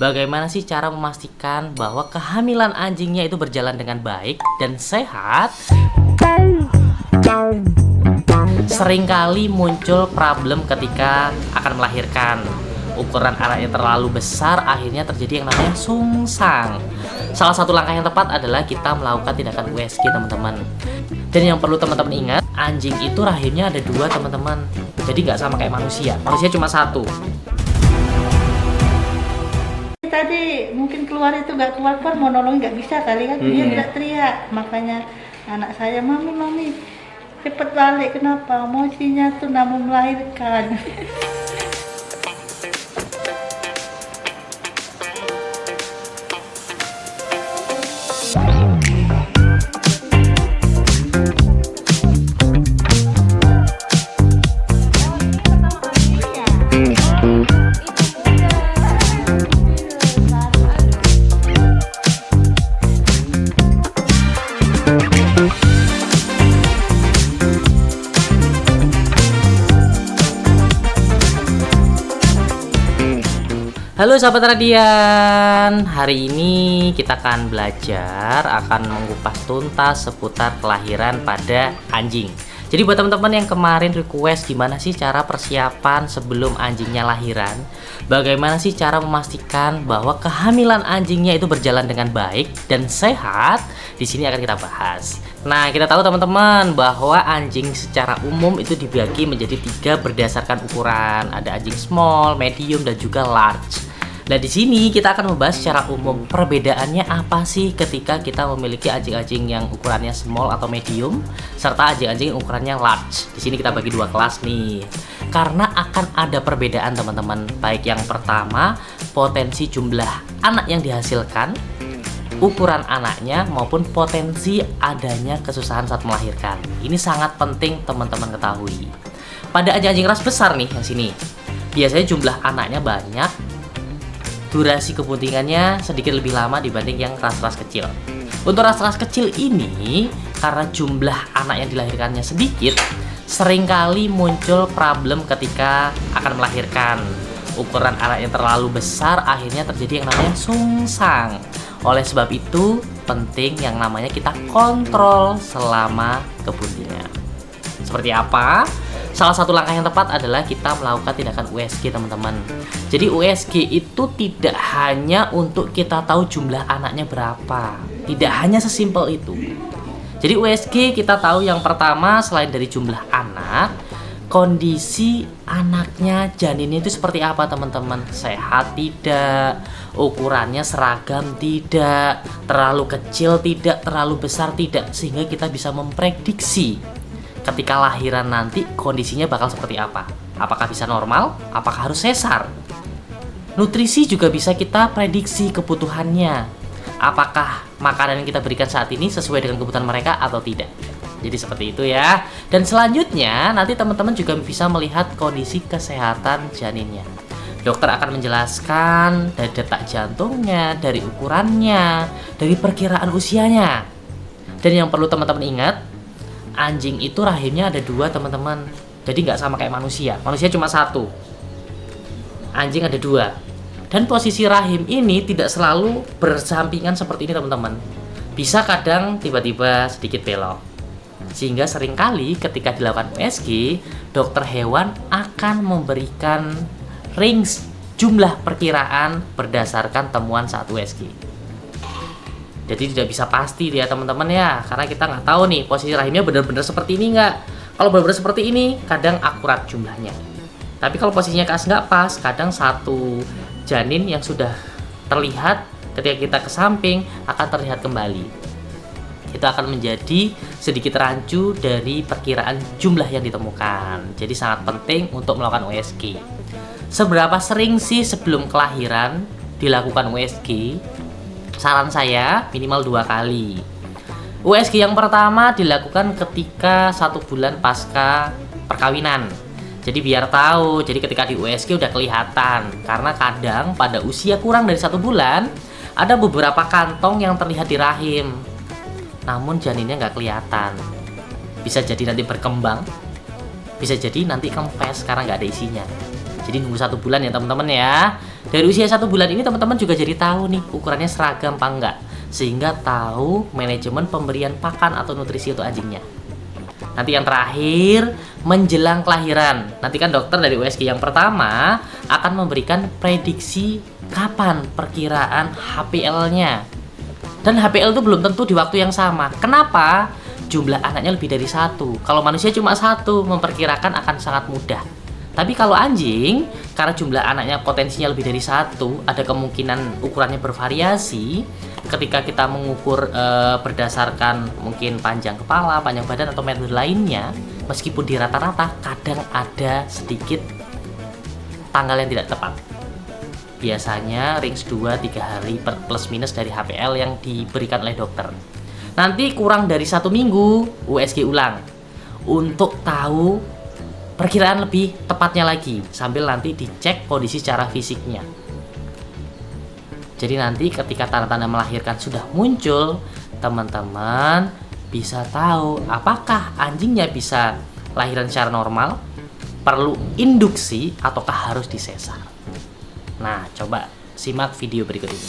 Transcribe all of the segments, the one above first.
Bagaimana sih cara memastikan bahwa kehamilan anjingnya itu berjalan dengan baik dan sehat? Seringkali muncul problem ketika akan melahirkan. Ukuran anaknya terlalu besar, akhirnya terjadi yang namanya sungsang. Salah satu langkah yang tepat adalah kita melakukan tindakan USG, teman-teman. Dan yang perlu teman-teman ingat, anjing itu rahimnya ada 2, teman-teman. Jadi nggak sama kayak manusia. Manusia cuma 1. Tadi mungkin keluar itu nggak keluar mau nolong nggak bisa kali kan, dia teriak, makanya anak saya mami cepet balik, kenapa emosinya tuh namun melahirkan. Halo sahabat Radian, hari ini kita akan mengupas tuntas seputar kelahiran pada anjing. Jadi buat teman-teman yang kemarin request gimana sih cara persiapan sebelum anjingnya lahiran, bagaimana sih cara memastikan bahwa kehamilan anjingnya itu berjalan dengan baik dan sehat, di sini akan kita bahas. Nah, kita tahu teman-teman bahwa anjing secara umum itu dibagi menjadi 3 berdasarkan ukuran. Ada anjing small, medium, dan juga large. Nah, di sini kita akan membahas secara umum perbedaannya apa sih ketika kita memiliki anjing-anjing yang ukurannya small atau medium serta anjing-anjing yang ukurannya large. Di sini kita bagi 2 kelas nih. Karena akan ada perbedaan teman-teman. Baik yang pertama, potensi jumlah anak yang dihasilkan, ukuran anaknya, maupun potensi adanya kesusahan saat melahirkan. Ini sangat penting teman-teman ketahui. Pada anjing-anjing ras besar nih yang sini, biasanya jumlah anaknya banyak, durasi kebuntingannya sedikit lebih lama dibanding yang ras-ras kecil. Untuk ras-ras kecil ini, karena jumlah anak yang dilahirkannya sedikit, seringkali muncul problem ketika akan melahirkan. Ukuran anak yang terlalu besar, akhirnya terjadi yang namanya sungsang. Oleh sebab itu, penting yang namanya kita kontrol selama kebuntingan. Seperti apa? Salah satu langkah yang tepat adalah kita melakukan tindakan USG, teman-teman. Jadi USG itu tidak hanya untuk kita tahu jumlah anaknya berapa. Tidak hanya sesimpel itu. Jadi USG kita tahu yang pertama, selain dari jumlah anak, kondisi anaknya, janinnya itu seperti apa, teman-teman. Sehat tidak, ukurannya seragam tidak, terlalu kecil tidak, terlalu besar tidak, sehingga kita bisa memprediksi ketika lahiran nanti kondisinya bakal seperti apa. Apakah bisa normal? Apakah harus sesar? Nutrisi juga bisa kita prediksi kebutuhannya. Apakah makanan yang kita berikan saat ini sesuai dengan kebutuhan mereka atau tidak? Jadi seperti itu ya. Dan selanjutnya nanti teman-teman juga bisa melihat kondisi kesehatan janinnya. Dokter akan menjelaskan dari detak jantungnya, dari ukurannya, dari perkiraan usianya. Dan yang perlu teman-teman ingat, anjing itu rahimnya ada 2, teman-teman. Jadi nggak sama kayak manusia. Manusia cuma 1. Anjing ada 2. Dan posisi rahim ini tidak selalu bersampingan seperti ini, teman-teman. Bisa kadang tiba-tiba sedikit belok. Sehingga seringkali ketika dilakukan USG, dokter hewan akan memberikan range jumlah perkiraan berdasarkan temuan saat USG. Jadi tidak bisa pasti dia, teman-teman ya, karena kita nggak tahu nih posisi rahimnya benar-benar seperti ini nggak. Kalau benar-benar seperti ini, kadang akurat jumlahnya. Tapi kalau posisinya nggak pas, kadang satu janin yang sudah terlihat ketika kita ke samping akan terlihat kembali. Itu akan menjadi sedikit rancu dari perkiraan jumlah yang ditemukan. Jadi sangat penting untuk melakukan USG. Seberapa sering sih sebelum kelahiran dilakukan USG? Saran saya minimal 2 kali. USG yang pertama dilakukan ketika 1 bulan pasca perkawinan. Jadi biar tahu, jadi ketika di USG udah kelihatan. Karena kadang pada usia kurang dari 1 bulan, ada beberapa kantong yang terlihat di rahim, namun janinnya nggak kelihatan. Bisa jadi nanti berkembang, bisa jadi nanti kempes karena nggak ada isinya. Jadi nunggu 1 bulan ya teman-teman ya. Dari usia 1 bulan ini teman-teman juga jadi tahu nih ukurannya seragam apa enggak, sehingga tahu manajemen pemberian pakan atau nutrisi untuk anjingnya. Nanti yang terakhir, menjelang kelahiran. Nanti kan dokter dari USG yang pertama akan memberikan prediksi kapan perkiraan HPL-nya. Dan HPL itu belum tentu di waktu yang sama. Kenapa? Jumlah anaknya lebih dari 1. Kalau manusia cuma 1, memperkirakan akan sangat mudah. Tapi kalau anjing, karena jumlah anaknya potensinya lebih dari 1, ada kemungkinan ukurannya bervariasi. Ketika kita mengukur berdasarkan mungkin panjang kepala, panjang badan, atau metode lainnya, meskipun di rata-rata, kadang ada sedikit tanggal yang tidak tepat. Biasanya range 2-3 hari plus minus dari HPL yang diberikan oleh dokter. Nanti kurang dari 1 minggu, USG ulang untuk tahu perkiraan lebih tepatnya lagi, sambil nanti dicek kondisi secara fisiknya. Jadi nanti ketika tanda-tanda melahirkan sudah muncul, teman-teman bisa tahu apakah anjingnya bisa lahiran secara normal, perlu induksi, ataukah harus disesar. Nah, coba simak video berikut ini.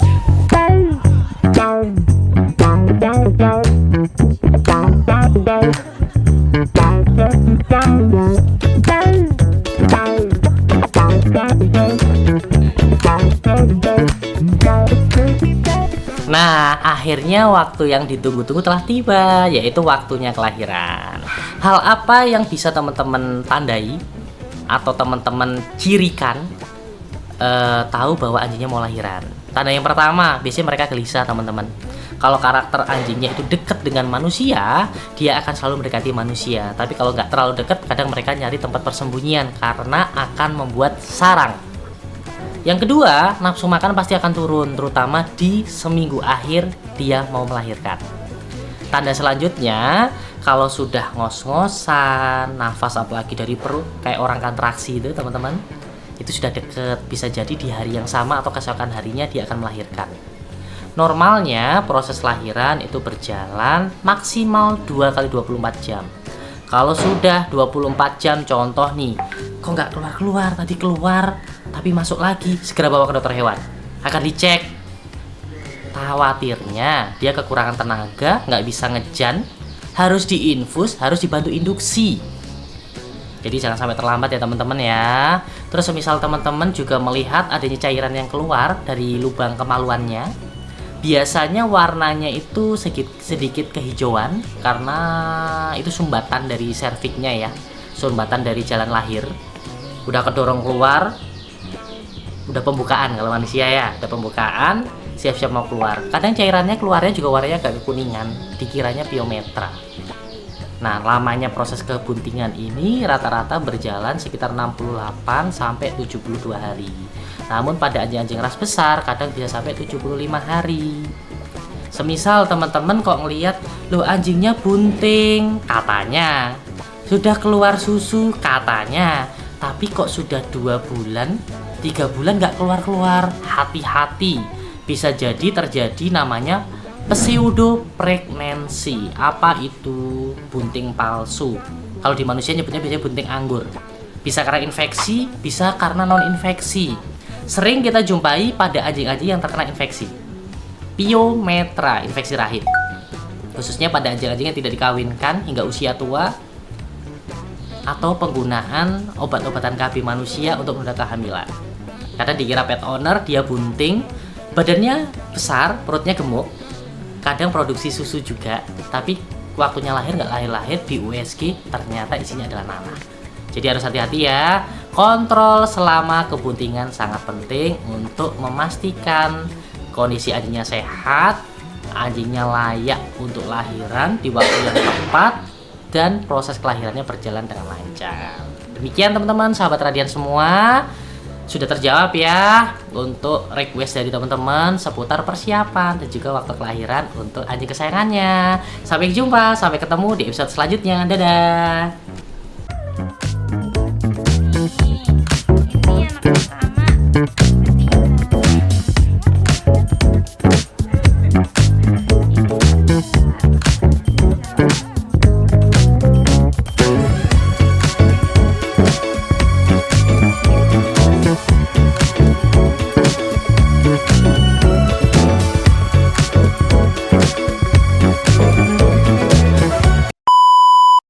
Nah, akhirnya waktu yang ditunggu-tunggu telah tiba, yaitu waktunya kelahiran. Hal apa yang bisa teman-teman tandai atau teman-teman cirikan tahu bahwa anjingnya mau lahiran? Tanda yang pertama, biasanya mereka gelisah, teman-teman. Kalau karakter anjingnya itu dekat dengan manusia, dia akan selalu mendekati manusia. Tapi kalau nggak terlalu dekat, kadang mereka nyari tempat persembunyian karena akan membuat sarang. Yang kedua, nafsu makan pasti akan turun, terutama di seminggu akhir dia mau melahirkan. Tanda selanjutnya, kalau sudah ngos-ngosan, nafas apalagi dari perut, kayak orang kontraksi itu teman-teman, itu sudah deket, bisa jadi di hari yang sama atau keesokan harinya dia akan melahirkan. Normalnya proses lahiran itu berjalan maksimal 2x24 jam. Kalau sudah 24 jam, contoh nih, kok nggak keluar-keluar, tadi keluar tapi masuk lagi, segera bawa ke dokter hewan, akan dicek. Khawatirnya dia kekurangan tenaga, nggak bisa ngejan, harus diinfus, harus dibantu induksi. Jadi jangan sampai terlambat ya teman-teman ya. Terus semisal teman-teman juga melihat adanya cairan yang keluar dari lubang kemaluannya, biasanya warnanya itu sedikit kehijauan karena itu sumbatan dari serviknya ya, sumbatan dari jalan lahir. Udah kedorong keluar, udah pembukaan kalau manusia ya, udah pembukaan, siap-siap mau keluar. Kadang cairannya keluarnya juga warnanya agak kekuningan, dikiranya piometra. Nah, lamanya proses kebuntingan ini rata-rata berjalan sekitar 68 sampai 72 hari. Namun pada anjing-anjing ras besar kadang bisa sampai 75 hari. Semisal teman-teman kok ngelihat, loh anjingnya bunting, katanya. Sudah keluar susu, katanya. Tapi kok sudah 2 bulan, 3 bulan nggak keluar-keluar. Hati-hati, bisa jadi terjadi namanya pseudo pregnancy. Apa itu? Bunting palsu. Kalau di manusia nyebutnya biasanya bunting anggur. Bisa karena infeksi, bisa karena non infeksi. Sering kita jumpai pada anjing-anjing yang terkena infeksi piometra, infeksi rahim, khususnya pada anjing-anjing yang tidak dikawinkan hingga usia tua, atau penggunaan obat-obatan KB manusia untuk menunda kehamilan. Kadang dikira pet owner dia bunting, badannya besar, perutnya gemuk, kadang produksi susu juga, tapi waktunya lahir nggak lahir-lahir, di USG ternyata isinya adalah nanah. Jadi harus hati-hati ya. Kontrol selama kebuntingan sangat penting untuk memastikan kondisi anjingnya sehat, anjingnya layak untuk lahiran di waktu yang tepat, dan proses kelahirannya berjalan dengan lancar. Demikian teman-teman, sahabat Radian semua. Sudah terjawab ya untuk request dari teman-teman seputar persiapan dan juga waktu kelahiran untuk anjing kesayangannya. Sampai jumpa, sampai ketemu di episode selanjutnya. Dadah.